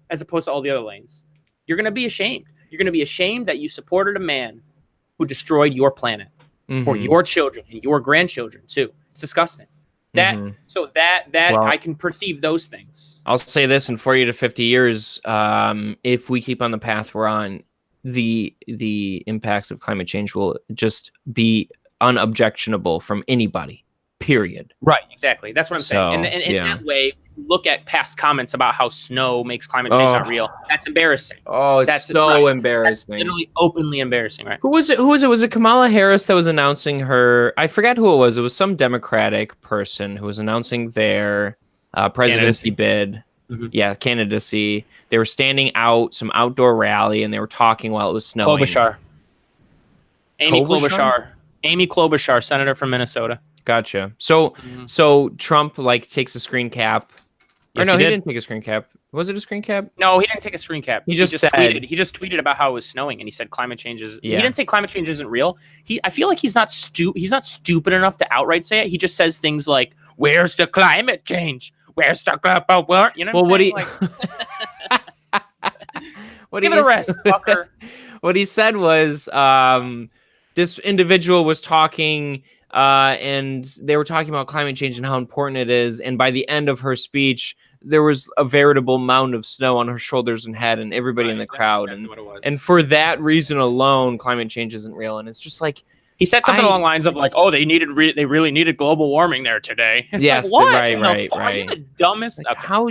as opposed to all the other lanes, you're going to be ashamed. You're going to be ashamed that you supported a man who destroyed your planet for your children and your grandchildren too. It's disgusting. I can perceive those things. I'll say this: in 40 to 50 years, if we keep on the path we're on, the impacts of climate change will just be unobjectionable from anybody. Period. Right. Exactly. That's what I'm saying. And in that way, look at past comments about how snow makes climate change not real. That's embarrassing. That's so embarrassing. That's literally openly embarrassing, right? Who was it? Was it Kamala Harris that was announcing her? I forgot who it was. It was some Democratic person who was announcing their presidency bid. Yeah, candidacy. They were standing out some outdoor rally and they were talking while it was snowing. Amy Klobuchar, senator from Minnesota. Gotcha. So Trump takes a screen cap. Yes, he didn't take a screen cap. Was it a screen cap? No, he didn't take a screen cap. He just tweeted about how it was snowing, and he said climate change is. Yeah. He didn't say climate change isn't real. I feel like he's not stupid enough to outright say it. He just says things like, "Where's the climate change? Where's the global warming?" You know what I'm saying? Give it a rest, fucker. What he said was, this individual was talking. And they were talking about climate change and how important it is. And by the end of her speech, there was a veritable mound of snow on her shoulders and head and everybody in the crowd. Exactly and for that reason alone, climate change isn't real. And it's just like, he said something along the lines of they really needed global warming there today. It's yes, what? Right. Are you the dumbest? How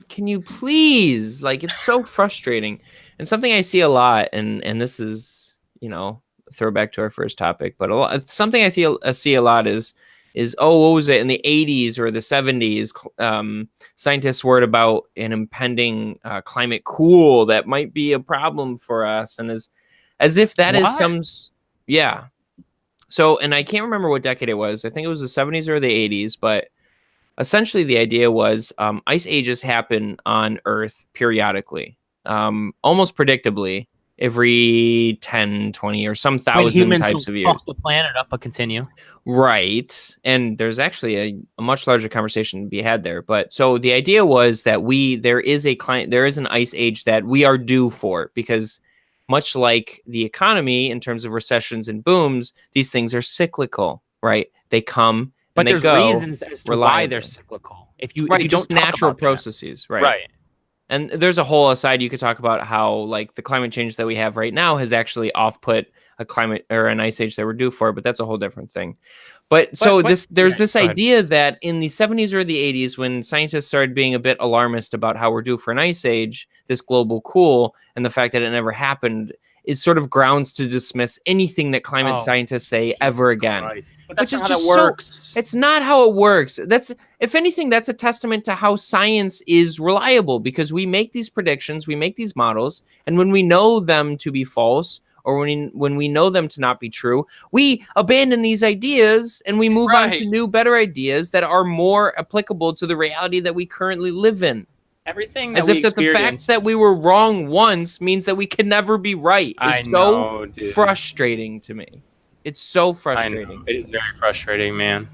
can you please? It's so frustrating. And something I see a lot, and this is, throwback to our first topic, but something I see a lot is what was it in the 80s or the 70s? Scientists worried about an impending climate cool that might be a problem for us, and as if that is So, and I can't remember what decade it was. I think it was the 70s or the 80s, but essentially the idea was ice ages happen on Earth periodically, almost predictably. Every 10, 20, or some thousand types of years. Fuck the planet up, but continue. Right. And there's actually a much larger conversation to be had there. But so the idea was that there is an ice age that we are due for, because much like the economy in terms of recessions and booms, these things are cyclical, right? They come and they go. But there's reasons as to why they're cyclical. If you just don't natural processes, right? Right. And there's a whole aside you could talk about how the climate change that we have right now has actually off-put a climate or an ice age that we're due for, but that's a whole different thing. There's this idea that in the 70s or the 80s, when scientists started being a bit alarmist about how we're due for an ice age, this global cool, and the fact that it never happened is sort of grounds to dismiss anything that climate scientists say ever again. Which is just works. It's not how it works. If anything, that's a testament to how science is reliable, because we make these predictions, we make these models, and when we know them to be false, or when we know them to not be true, we abandon these ideas and we move on to new, better ideas that are more applicable to the reality that we currently live in. Everything that as if that the fact that we were wrong once means that we can never be right is so frustrating to me. It's so I know. frustrating. It is very frustrating, man.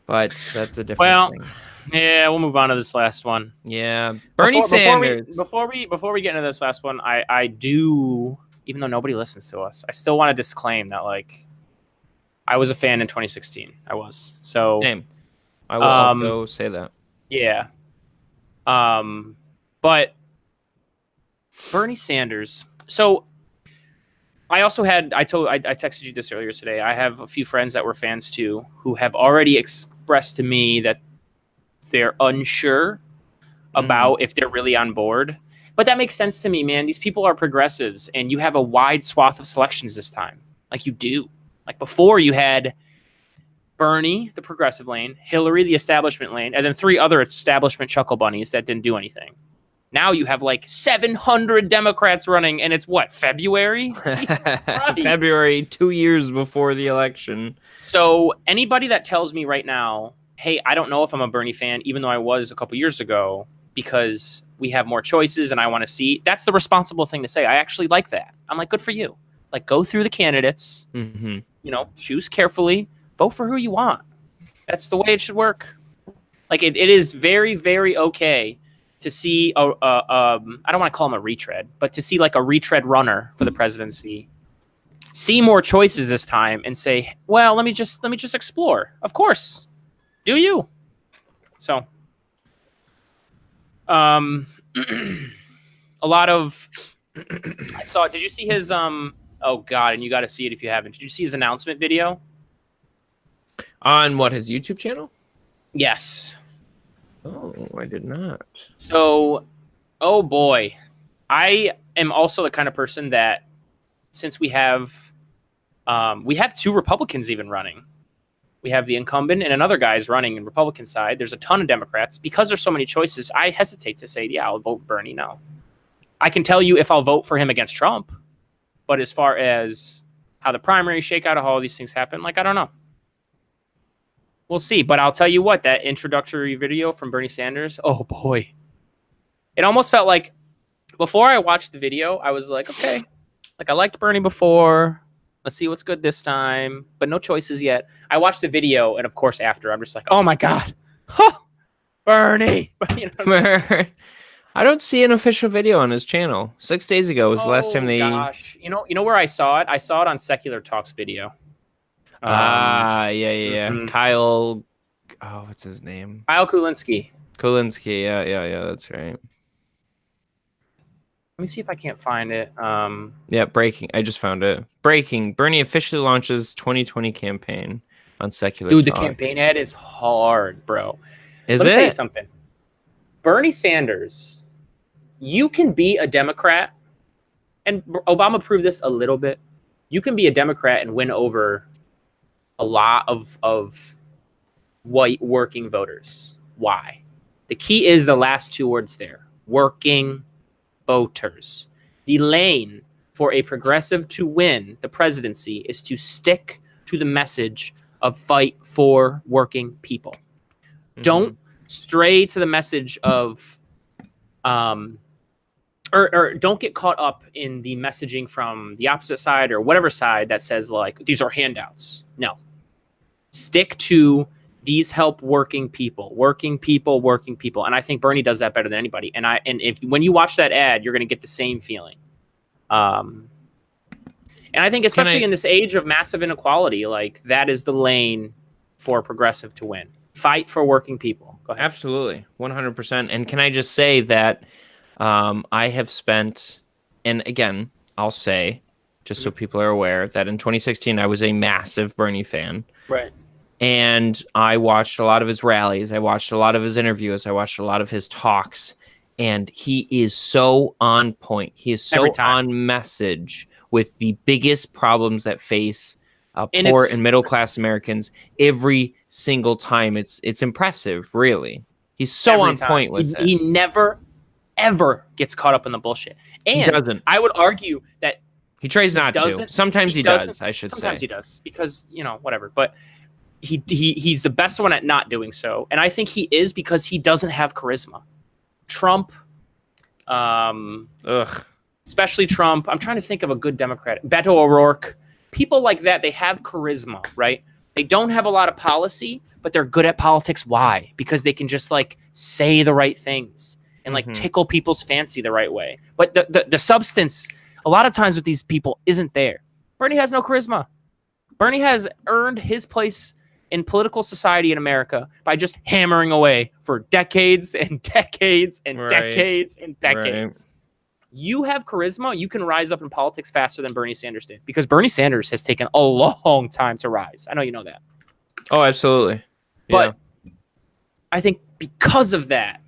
But that's a different thing. Yeah, we'll move on to this last one. Yeah, Bernie Sanders. Before we get into this last one, I do, even though nobody listens to us, I still want to disclaim that like I was a fan in 2016. I was. So Same. I will also say that. Yeah. But Bernie Sanders. So I also had I texted you this earlier today. I have a few friends that were fans too who have already expressed to me that they're unsure about if they're really on board. But that makes sense to me, man. These people are progressives, and you have a wide swath of selections this time. Like you do. Like before, you had Bernie, the progressive lane, Hillary, the establishment lane, and then 3 other establishment chuckle bunnies that didn't do anything. Now you have like 700 Democrats running, and it's what, February? February, 2 years before the election. So anybody that tells me right now, hey, I don't know if I'm a Bernie fan, even though I was a couple years ago, because we have more choices and I want to see, that's the responsible thing to say. I actually like that. I'm like, good for you. Like, go through the candidates, choose carefully, vote for who you want. That's the way it should work. Like, it is very, very okay to see I don't want to call him a retread, but to see like a retread runner for the presidency, see more choices this time and say, well, let me just explore. Of course. Do you? So, a lot of, I saw, did you see his, oh God, and you got to see it if you haven't. Did you see his announcement video? On what, his YouTube channel? Yes. Oh, I did not. So, oh boy. I am also the kind of person that, since we have 2 Republicans even running. We have the incumbent and another guy's running in Republican side. There's a ton of Democrats. Because there's so many choices, I hesitate to say, yeah, I'll vote Bernie. No. I can tell you if I'll vote for him against Trump. But as far as how the primaries shake out, how all these things happen, like, I don't know. We'll see. But I'll tell you what, that introductory video from Bernie Sanders, oh boy. It almost felt like, before I watched the video, I was like, okay, like I liked Bernie before. Let's see what's good this time, but no choices yet. I watched the video, and of course, after I'm just like, "Oh my God, Bernie!" You know I don't see an official video on his channel. 6 days ago was the last time they. Gosh, you know where I saw it? I saw it on Secular Talk's video. Yeah. Kyle, what's his name? Kyle Kulinski. Yeah, that's right. Let me see if I can't find it. Yeah, breaking. I just found it. Breaking. Bernie officially launches 2020 campaign on Secular Talk. The campaign ad is hard, bro. Let me tell you something. Bernie Sanders, you can be a Democrat, and Obama proved this a little bit. You can be a Democrat and win over a lot of white working voters. Why? The key is the last 2 words there. Working voters. The lane for a progressive to win the presidency is to stick to the message of fight for working people. Don't stray to the message of or don't get caught up in the messaging from the opposite side or whatever side that says like these are handouts. No. Stick to these help working people. And I think Bernie does that better than anybody. And if when you watch that ad, you're going to get the same feeling. And I think especially in this age of massive inequality, like that is the lane for progressive to win. Fight for working people. Go ahead. Absolutely. 100%. And can I just say that I have spent, and again, I'll say, just so people are aware, that in 2016, I was a massive Bernie fan. Right. And I watched a lot of his rallies. I watched a lot of his interviews. I watched a lot of his talks. And he is so on point. He is so on message with the biggest problems that face poor and middle-class Americans every single time. It's impressive, really. He's so on point with it. He never, ever gets caught up in the bullshit. And he doesn't. I would argue that he tries not to. Sometimes he does, I should say. Sometimes he does because, whatever. But he's the best one at not doing so. And I think he is because he doesn't have charisma. Trump, especially Trump. I'm trying to think of a good Democrat. Beto O'Rourke. people like that, they have charisma, right? They don't have a lot of policy, but they're good at politics. Why? Because they can just like say the right things and like tickle people's fancy the right way. But the substance, a lot of times with these people, isn't there. Bernie has no charisma. Bernie has earned his place in political society in America by just hammering away for decades and decades and decades and decades. You have charisma, you can rise up in politics faster than Bernie Sanders did, because Bernie Sanders has taken a long time to rise. I know you know that. Oh, absolutely. But I think because of that,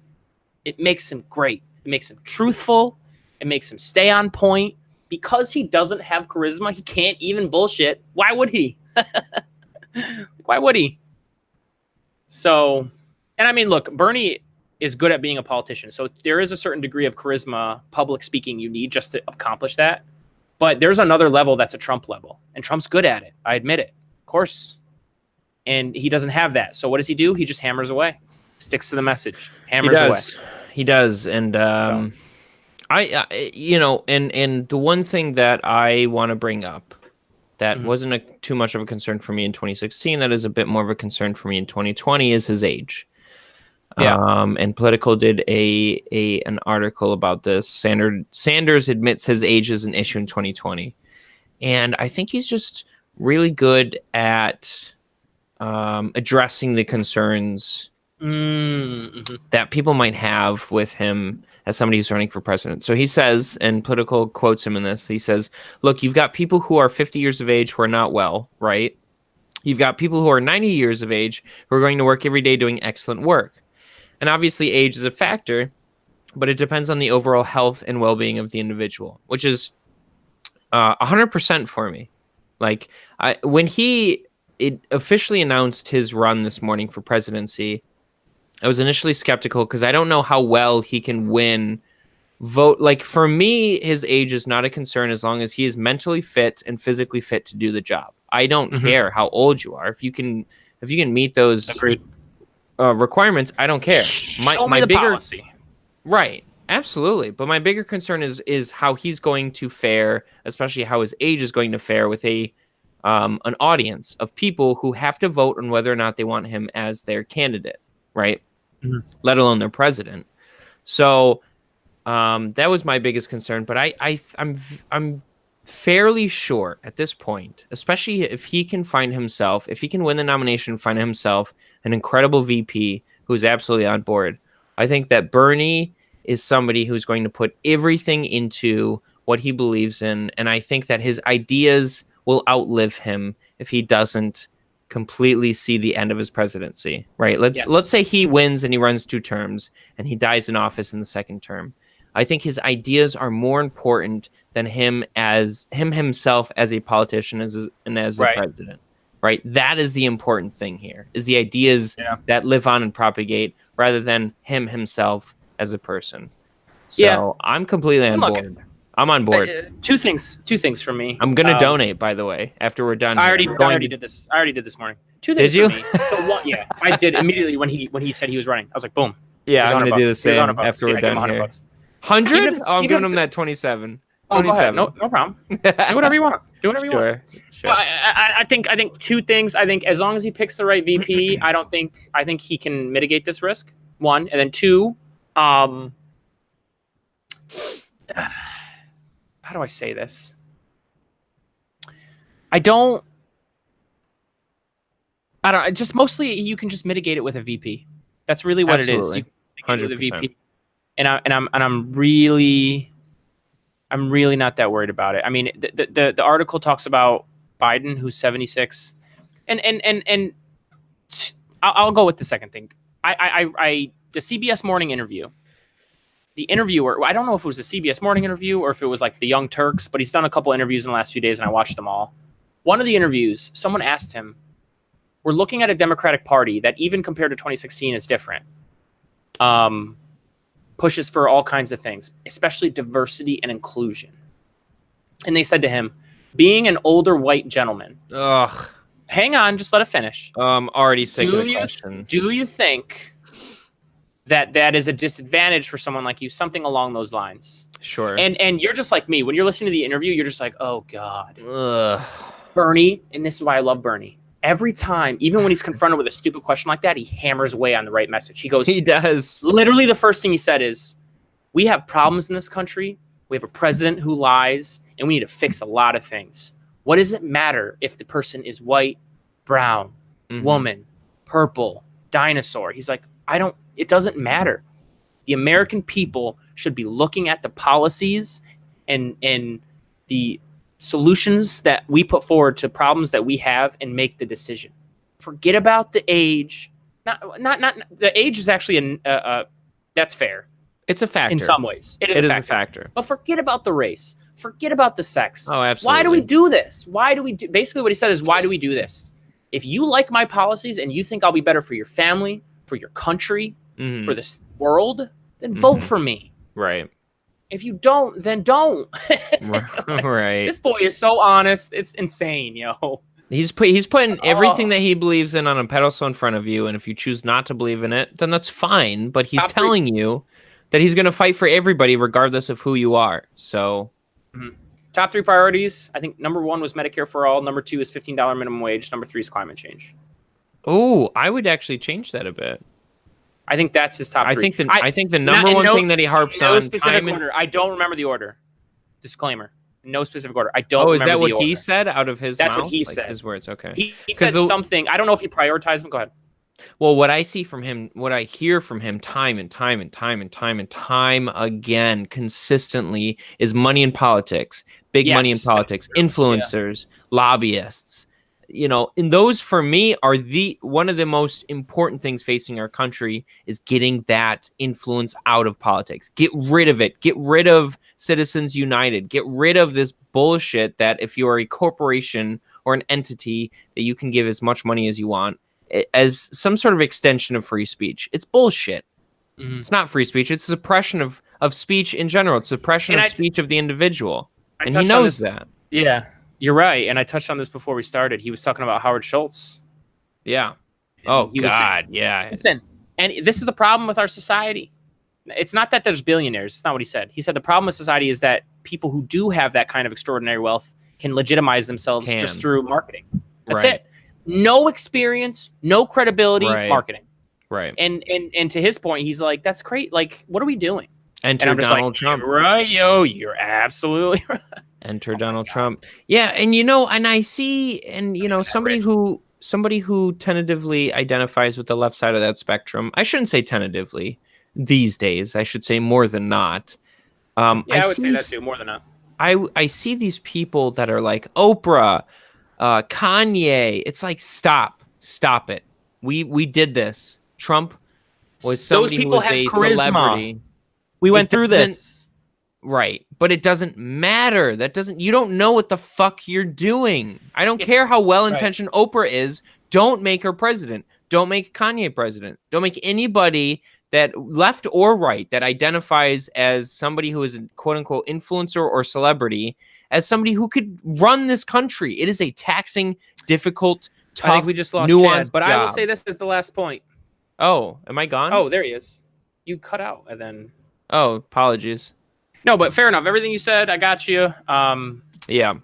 it makes him great. It makes him truthful. It makes him stay on point. Because he doesn't have charisma, he can't even bullshit. Why would he? Why would he? So, and I mean, look, Bernie is good at being a politician. So there is a certain degree of charisma, public speaking you need just to accomplish that. But there's another level that's a Trump level. And Trump's good at it. I admit it. Of course. And he doesn't have that. So what does he do? He just hammers away. Sticks to the message. Hammers away. He does. And I you know, and the one thing that I want to bring up that wasn't too much of a concern for me in 2016, that is a bit more of a concern for me in 2020, is his age. And Politico did an article about this. Sanders admits his age is an issue in 2020. And I think he's just really good at addressing the concerns that people might have with him as somebody who's running for president. So he says, and Politico quotes him in this, he says, look, you've got people who are 50 years of age who are not well, right? You've got people who are 90 years of age who are going to work every day doing excellent work. And obviously age is a factor, but it depends on the overall health and well-being of the individual, which is 100% for me. Like, when he officially announced his run this morning for presidency, I was initially skeptical because I don't know how well he can win vote. Like, for me, his age is not a concern as long as he is mentally fit and physically fit to do the job. I don't care how old you are. If you can meet those requirements, I don't care. My bigger policy. Right. Absolutely. But my bigger concern is how he's going to fare, especially how his age is going to fare with an audience of people who have to vote on whether or not they want him as their candidate, right? Let alone their president. So that was my biggest concern. But I'm fairly sure at this point, especially if he can win the nomination, find himself an incredible VP who's absolutely on board. I think that Bernie is somebody who's going to put everything into what he believes in. And I think that his ideas will outlive him if he doesn't completely see the end of his presidency, right? Let's say he wins and he runs 2 terms and he dies in office in the second term. I think his ideas are more important than him himself as a politician and as a president, right? That is the important thing here, is the ideas that live on and propagate rather than him himself as a person. So I'm completely on board. I'm on board. Two things for me. I'm gonna donate, by the way, after we're done. I already did this. I already did this morning. 2 things for me. So one, I did immediately when he said he was running. I was like, boom. Yeah, I'm gonna do the same after we're done here. 100? I'm giving him that 27. Oh, go ahead. No problem. Do whatever you want. Do whatever you want. Sure. Well, I think 2 things. I think as long as he picks the right VP, I think he can mitigate this risk. 1, and then 2. How do I say this? Just mostly you can just mitigate it with a VP. That's really what it is. You can mitigate it with a VP. And I'm really not that worried about it. I mean, the article talks about Biden, who's 76, and I'll go with the second thing. The CBS Morning interview. The interviewer, I don't know if it was a CBS Morning interview or if it was like the Young Turks, but he's done a couple interviews in the last few days and I watched them all. One of the interviews, someone asked him, we're looking at a Democratic Party that even compared to 2016 is different. Pushes for all kinds of things, especially diversity and inclusion. And they said to him, being an older white gentleman. Ugh. Hang on, just let it finish. Already sick of the question. Do you think that is a disadvantage for someone like you? Something along those lines. Sure. And you're just like me. When you're listening to the interview, you're just like, oh God. Ugh. Bernie, and this is why I love Bernie. Every time, even when he's confronted with a stupid question like that, he hammers away on the right message. He goes, he does. Literally, the first thing he said is, we have problems in this country. We have a president who lies, and we need to fix a lot of things. What does it matter if the person is white, brown, woman, purple, dinosaur? He's like, it doesn't matter. The American people should be looking at the policies and the solutions that we put forward to problems that we have and make the decision. Forget about the age. Not the age is actually that's fair. It's a factor. In some ways. It is a factor. But forget about the race. Forget about the sex. Oh, absolutely. Why do we do this? Basically what he said is, why do we do this? If you like my policies and you think I'll be better for your family, for your country, for this world, then vote for me. Right. If you don't, then don't. Right. This boy is so honest. It's insane, yo. He's putting everything that he believes in on a pedestal in front of you, and if you choose not to believe in it, then that's fine. But he's telling you that he's going to fight for everybody regardless of who you are. So top 3 priorities. I think number 1 was Medicare for all. Number 2 is $15 minimum wage. Number 3 is climate change. Oh, I would actually change that a bit. I think that's his top 3. I think the number one thing that he harps on. No specific order. I don't remember the order. Disclaimer. No specific order. I don't remember the order. Oh, is that what he said out of his mouth? That's what he said. His words, okay. He said something. I don't know if he prioritized them. Go ahead. Well, what I see from him, what I hear from him time and time again, consistently, is money in politics, big money in politics, influencers, lobbyists. You know, and those for me are one of the most important things facing our country is getting that influence out of politics. Get rid of it. Get rid of Citizens United. Get rid of this bullshit that if you are a corporation or an entity that you can give as much money as you want as some sort of extension of free speech. It's bullshit. It's not free speech. It's suppression of speech in general. It's suppression of speech of the individual. And he knows that. Yeah, you're right. And I touched on this before we started. He was talking about Howard Schultz. Yeah. Oh, God. Yeah. Listen, and this is the problem with our society. It's not that there's billionaires. It's not what he said. He said the problem with society is that people who do have that kind of extraordinary wealth can legitimize themselves just through marketing. That's it. No experience, no credibility, marketing. Right. And to his point, he's like, that's great. Like, what are we doing? Enter Donald Trump. Right, yo, you're absolutely right. Enter Donald Trump. Yeah, and and I see, and somebody who tentatively identifies with the left side of that spectrum. I shouldn't say tentatively these days. I should say more than not. I would say that too, more than not. I see these people that are like Oprah, Kanye. It's like, stop it. We did this. Trump was somebody who was a celebrity. We went through this. Right. But it doesn't matter. You don't know what the fuck you're doing. I don't care how well-intentioned Oprah is. Don't make her president. Don't make Kanye president. Don't make anybody that left or right that identifies as somebody who is a quote-unquote influencer or celebrity as somebody who could run this country. It is a taxing, difficult, tough, I think we just lost Chad, but I will say this is the last point. Oh, am I gone? Oh, there he is. You cut out and then... Oh, apologies. No, but fair enough. Everything you said, I got you. Yeah.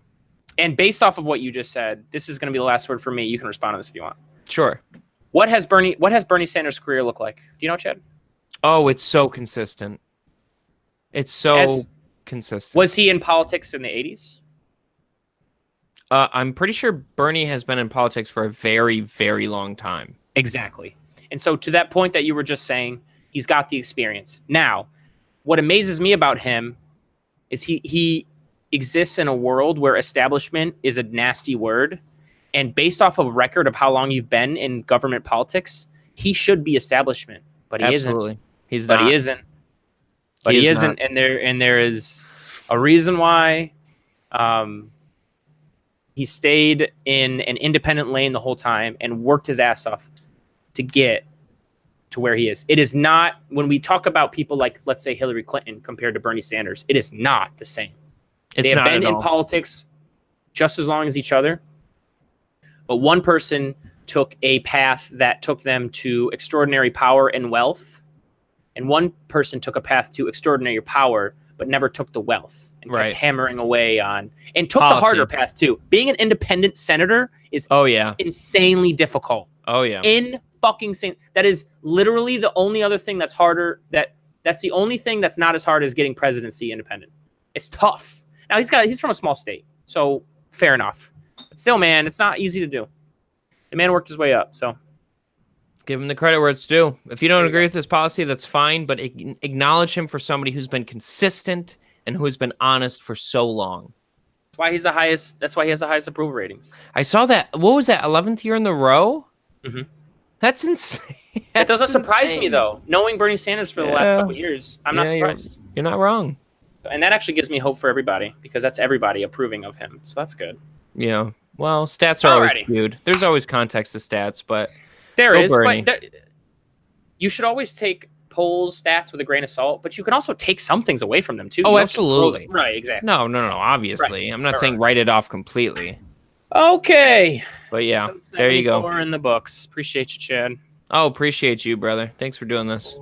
And based off of what you just said, this is going to be the last word for me. You can respond to this if you want. Sure. What has Bernie Sanders' career look like? Do you know, Chad? Oh, it's so consistent. It's so consistent. Was he in politics in the 80s? I'm pretty sure Bernie has been in politics for a very, very long time. Exactly. And so to that point that you were just saying, he's got the experience. Now, what amazes me about him is he exists in a world where establishment is a nasty word. And based off of a record of how long you've been in government politics, he should be establishment. But he isn't. He's not. But he isn't. But he isn't. And there is a reason why he stayed in an independent lane the whole time and worked his ass off to get to where he is. It is not, when we talk about people like, let's say, Hillary Clinton compared to Bernie Sanders, it is not the same. They have been in politics just as long as each other, but one person took a path that took them to extraordinary power and wealth, and one person took a path to extraordinary power, but never took the wealth and Right. kept hammering away on and took Policy. the harder path too. Being an independent senator is insanely difficult. Oh yeah. Fucking insane. That is literally the only other thing that's harder. That's the only thing that's not as hard as getting presidency independent. It's tough. Now he's from a small state, so fair enough. But still, man, it's not easy to do. The man worked his way up, so give him the credit where it's due. If you don't agree with this policy, that's fine, but acknowledge him for somebody who's been consistent and who has been honest for so long. That's why he's the highest. That's why he has the highest approval ratings. I saw that. What was that? 11th year in the row? Mm-hmm. That's insane. It doesn't surprise me though. Knowing Bernie Sanders for the last couple of years, I'm not surprised. You're not wrong. And that actually gives me hope for everybody because that's everybody approving of him. So that's good. Yeah. Well, stats are always skewed. There's always context to stats, but there is. Bernie. But you should always take polls stats with a grain of salt, but you can also take some things away from them too. Oh, absolutely. Right, exactly. No, obviously. Right. I'm not saying write it off completely. Okay. But yeah, there you go. In the books. Appreciate you, Chad. Oh, appreciate you, brother. Thanks for doing this.